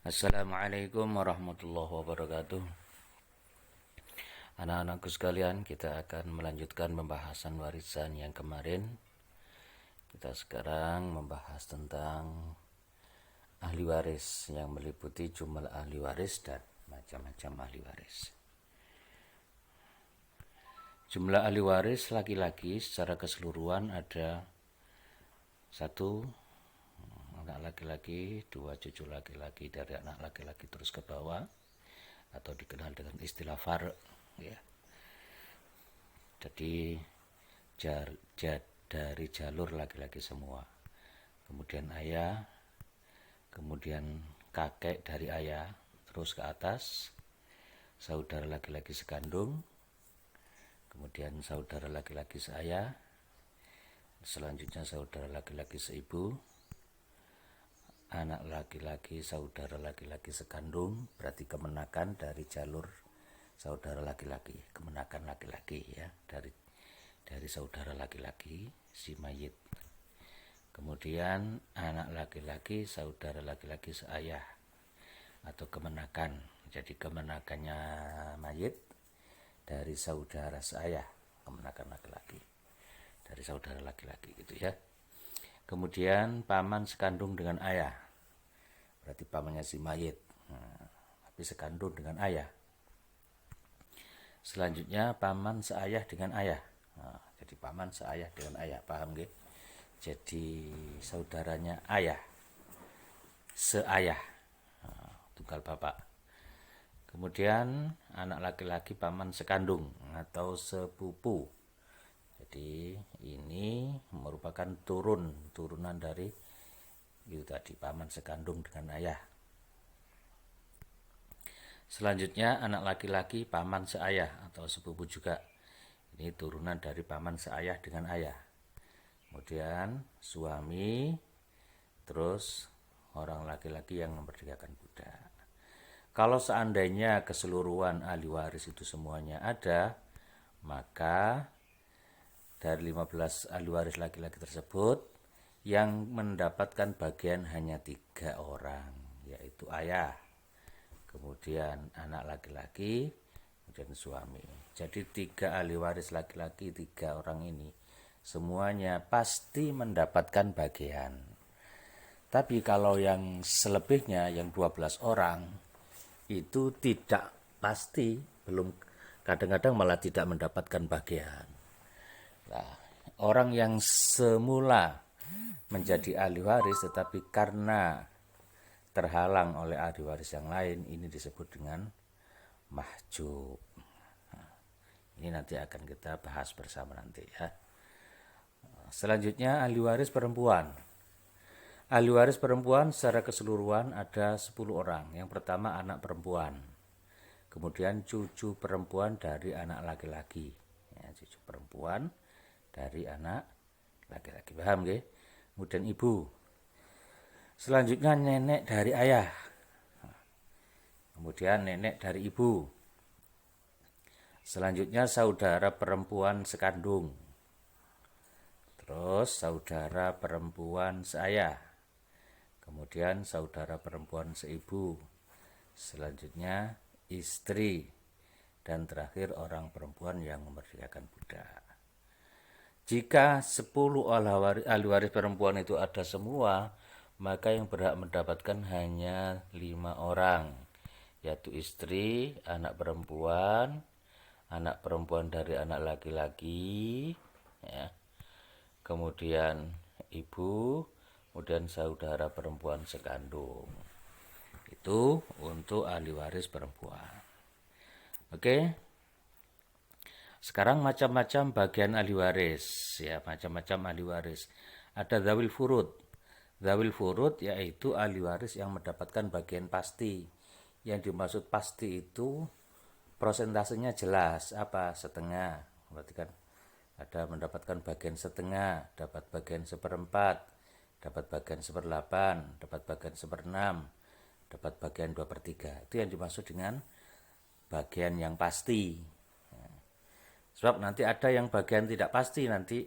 Assalamualaikum warahmatullahi wabarakatuh. Anak-anakku sekalian, kita akan melanjutkan pembahasan warisan yang kemarin. Kita sekarang membahas tentang ahli waris yang meliputi jumlah ahli waris dan macam-macam ahli waris. Jumlah ahli waris laki-laki secara keseluruhan ada 1 anak laki-laki, 2 cucu laki-laki dari anak laki-laki terus ke bawah, atau dikenal dengan istilah far', ya. Jadi dari jalur laki-laki semua. Kemudian ayah, kemudian kakek dari ayah, terus ke atas, saudara laki-laki sekandung, kemudian saudara laki-laki seayah, selanjutnya saudara laki-laki seibu, anak laki-laki saudara laki-laki sekandung, berarti kemenakan dari jalur saudara laki-laki, kemenakan laki-laki, ya, dari saudara laki-laki si mayit. Kemudian anak laki-laki saudara laki-laki seayah atau kemenakan, jadi kemenakannya mayit dari saudara seayah, kemenakan laki-laki dari saudara laki-laki, gitu ya. Kemudian paman sekandung dengan ayah, berarti pamannya si mayit, tapi sekandung dengan ayah. Selanjutnya paman seayah dengan ayah. Jadi paman seayah dengan ayah, paham nggih? Jadi saudaranya ayah, seayah, tunggal bapak. Kemudian anak laki-laki paman sekandung atau sepupu. Jadi ini merupakan turunan dari itu tadi, paman sekandung dengan ayah. Selanjutnya anak laki-laki paman seayah atau sepupu juga. Ini turunan dari paman seayah dengan ayah. Kemudian suami, terus orang laki-laki yang memerdekakan budak. Kalau seandainya keseluruhan ahli waris itu semuanya ada, maka dari 15 ahli waris laki-laki tersebut yang mendapatkan bagian hanya 3 orang, yaitu ayah, kemudian anak laki-laki, kemudian suami. Jadi 3 ahli waris laki-laki, 3 orang ini semuanya pasti mendapatkan bagian. Tapi kalau yang selebihnya, yang 12 orang, itu tidak pasti, belum, kadang-kadang malah tidak mendapatkan bagian. Nah, orang yang semula menjadi ahli waris tetapi karena terhalang oleh ahli waris yang lain, ini disebut dengan mahjub. Ini nanti akan kita bahas bersama nanti, ya. Selanjutnya ahli waris perempuan. Ahli waris perempuan secara keseluruhan ada 10 orang. Yang pertama anak perempuan. Kemudian cucu perempuan dari anak laki-laki. Ya, cucu perempuan dari anak laki-laki. Paham nggih? Kemudian ibu. Selanjutnya nenek dari ayah. Kemudian nenek dari ibu. Selanjutnya saudara perempuan sekandung. Terus saudara perempuan seayah. Kemudian saudara perempuan seibu. Selanjutnya istri. Dan terakhir orang perempuan yang memerdekakan budak. Jika 10 ahli waris perempuan itu ada semua, maka yang berhak mendapatkan hanya 5 orang, yaitu istri, anak perempuan dari anak laki-laki, ya. Kemudian ibu, kemudian saudara perempuan sekandung. Itu untuk ahli waris perempuan. Oke. Sekarang macam-macam bagian ahli waris, ya, macam-macam ahli waris. Ada dzawil furud. Dzawil furud yaitu ahli waris yang mendapatkan bagian pasti. Yang dimaksud pasti itu prosentasenya jelas, apa? Setengah. Berarti kan ada mendapatkan bagian setengah, dapat bagian seperempat, dapat bagian seperdelapan, dapat bagian seperenam, dapat bagian 2/3. Itu yang dimaksud dengan bagian yang pasti. Sebab nanti ada yang bagian tidak pasti, nanti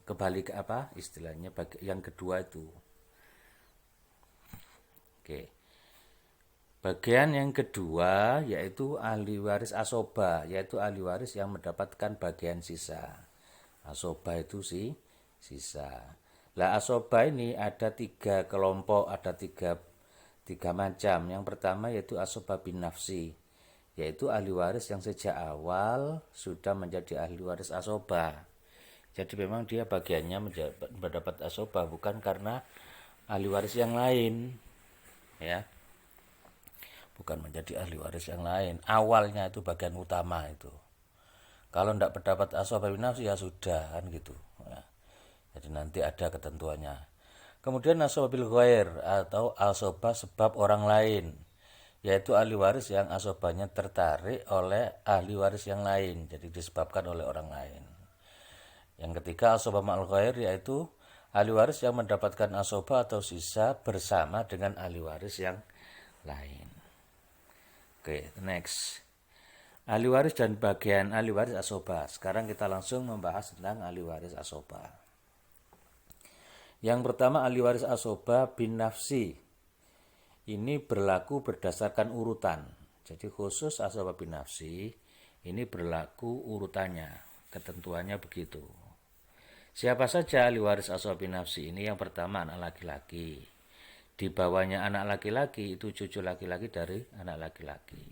kebalik, apa istilahnya, yang kedua itu. Oke. Bagian yang kedua yaitu ahli waris asoba, yaitu ahli waris yang mendapatkan bagian sisa. Asoba itu sisa. Lah asoba ini ada 3 kelompok, ada tiga macam. Yang pertama yaitu asoba bin nafsi, yaitu ahli waris yang sejak awal sudah menjadi ahli waris asoba. Jadi memang dia bagiannya mendapat asoba bukan karena ahli waris yang lain, ya. Bukan menjadi ahli waris yang lain. Awalnya itu bagian utama itu. Kalau tidak mendapat asoba bin nafsi ya sudah kan gitu. Ya. Jadi nanti ada ketentuannya. Kemudian asoba bil ghair atau asoba sebab orang lain, yaitu ahli waris yang asobanya tertarik oleh ahli waris yang lain, jadi disebabkan oleh orang lain. Yang ketiga asoba ma'al ghair, yaitu ahli waris yang mendapatkan asoba atau sisa bersama dengan ahli waris yang lain. Oke, next. Ahli waris dan bagian ahli waris asoba. Sekarang kita langsung membahas tentang ahli waris asoba. Yang pertama ahli waris asoba bin nafsi. Ini berlaku berdasarkan urutan. Jadi khusus asoba bin nafsi ini berlaku urutannya. Ketentuannya begitu. Siapa saja ahli waris asoba bin nafsi ini? Yang pertama anak laki-laki. Di bawahnya anak laki-laki itu cucu laki-laki dari anak laki-laki.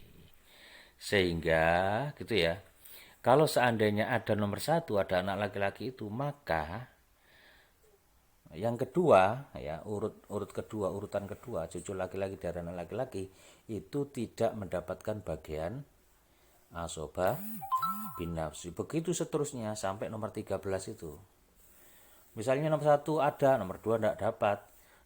Sehingga gitu ya. Kalau seandainya ada nomor 1, ada anak laki-laki itu, maka yang kedua ya, urutan kedua, cucu laki-laki dari anak laki-laki itu tidak mendapatkan bagian asoba bin nafsi. Begitu seterusnya sampai nomor 13 itu. Misalnya nomor 1 ada, nomor 2 tidak dapat.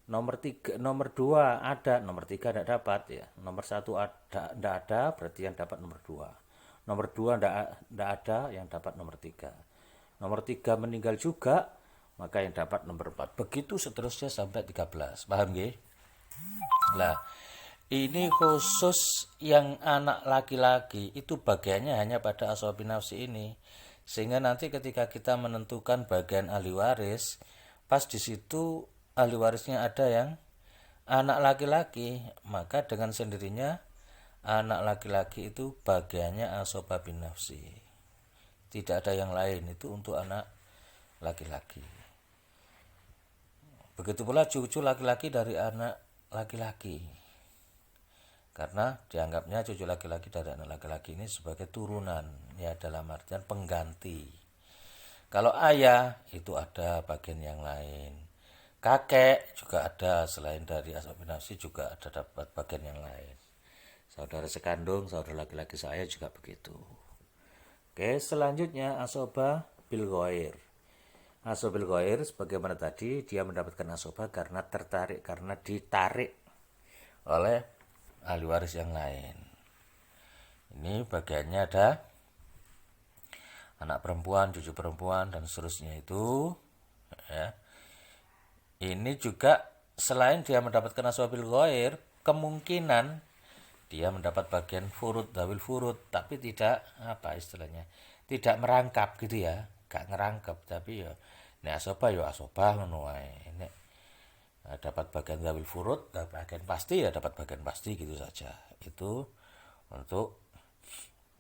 Nomor 2 ada, nomor 3 tidak dapat ya. Nomor 1 tidak ada, berarti yang dapat nomor 2. Nomor 2 tidak ada, yang dapat nomor 3. Nomor 3 meninggal juga, maka yang dapat nomor 4. Begitu seterusnya sampai 13. Paham nggih? Nah, ini khusus yang anak laki-laki itu bagiannya hanya pada asoba bin nafsi ini. Sehingga nanti ketika kita menentukan bagian ahli waris, pas di situ ahli warisnya ada yang anak laki-laki, maka dengan sendirinya anak laki-laki itu bagiannya asoba bin nafsi. Tidak ada yang lain, itu untuk anak laki-laki. Begitu pula cucu laki-laki dari anak laki-laki. Karena dianggapnya cucu laki-laki dari anak laki-laki ini sebagai turunan, ya dalam artian pengganti. Kalau ayah itu ada bagian yang lain. Kakek juga ada, selain dari asoba bin nafsi juga ada dapat bagian yang lain. Saudara sekandung, saudara laki-laki saya juga begitu. Oke, selanjutnya asoba bil ghair. Asoba bil ghair sebagaimana tadi, dia mendapatkan asoba karena tertarik, karena ditarik oleh ahli waris yang lain. Ini bagiannya ada anak perempuan, cucu perempuan, dan seterusnya itu ya. Ini juga selain dia mendapatkan asoba bil ghair, kemungkinan dia mendapat bagian furud, dawil furud, tapi tidak apa istilahnya, tidak merangkap gitu ya, gak ngerangkap, tapi ya ini asoba ya asoba ngono wae. Ini dapat bagian dawil furud, dapat bagian pasti ya dapat bagian pasti gitu saja. Itu untuk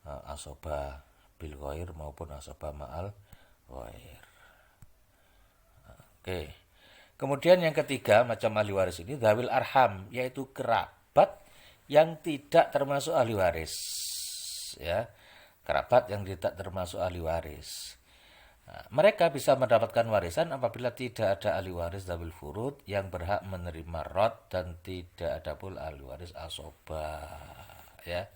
asoba bil ghair maupun asoba ma'al ghair. Oke. Kemudian yang ketiga macam ahli waris ini dzawil arham, yaitu kerabat yang tidak termasuk ahli waris. Ya. Kerabat yang tidak termasuk ahli waris. Nah, mereka bisa mendapatkan warisan apabila tidak ada ahli waris dzawil furud yang berhak menerima rot dan tidak ada pula ahli waris asoba. Ya.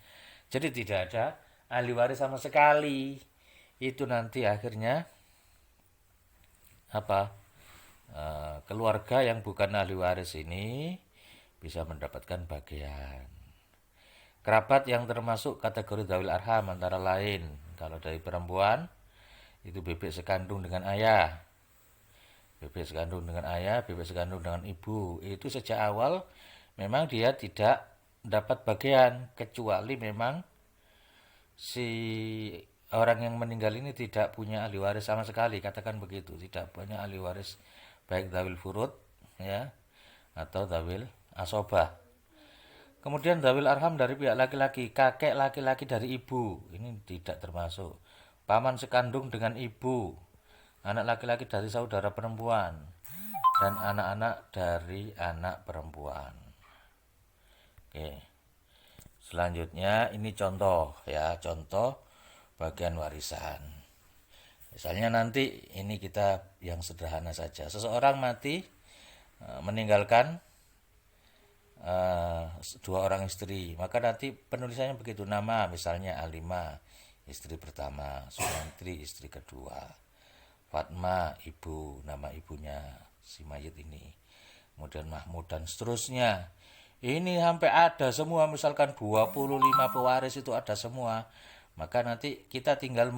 Jadi tidak ada ahli waris sama sekali. Itu nanti akhirnya apa? Keluarga yang bukan ahli waris ini bisa mendapatkan bagian. Kerabat yang termasuk kategori dzawil arham antara lain kalau dari perempuan itu bebek sekandung dengan ayah, bebek sekandung dengan ayah, bebek sekandung dengan ibu. Itu sejak awal memang dia tidak dapat bagian, kecuali memang si orang yang meninggal ini tidak punya ahli waris sama sekali, katakan begitu, tidak punya ahli waris baik dzawil furud ya atau dzawil asoba. Kemudian dawil arham dari pihak laki-laki, kakek laki-laki dari ibu, ini tidak termasuk. Paman sekandung dengan ibu, anak laki-laki dari saudara perempuan, dan anak-anak dari anak perempuan. Oke. Selanjutnya ini contoh ya, contoh bagian warisan. Misalnya nanti ini kita yang sederhana saja. Seseorang mati meninggalkan dua orang istri, maka nanti penulisannya begitu, nama misalnya Alima istri pertama, Sumantri istri kedua, Fatma ibu, nama ibunya si mayit ini, kemudian Mahmud dan seterusnya. Ini sampai ada semua, misalkan 25 pewaris itu ada semua, maka nanti kita tinggal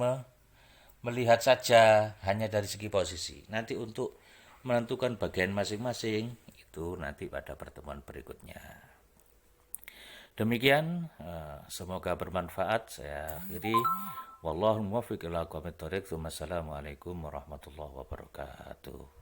melihat saja hanya dari segi posisi. Nanti untuk menentukan bagian masing-masing itu nanti pada pertemuan berikutnya. Demikian, semoga bermanfaat. Saya akhiri. Wallahul muwaffiq ila aqwamit thoriq. Wassalamualaikum warahmatullahi wabarakatuh.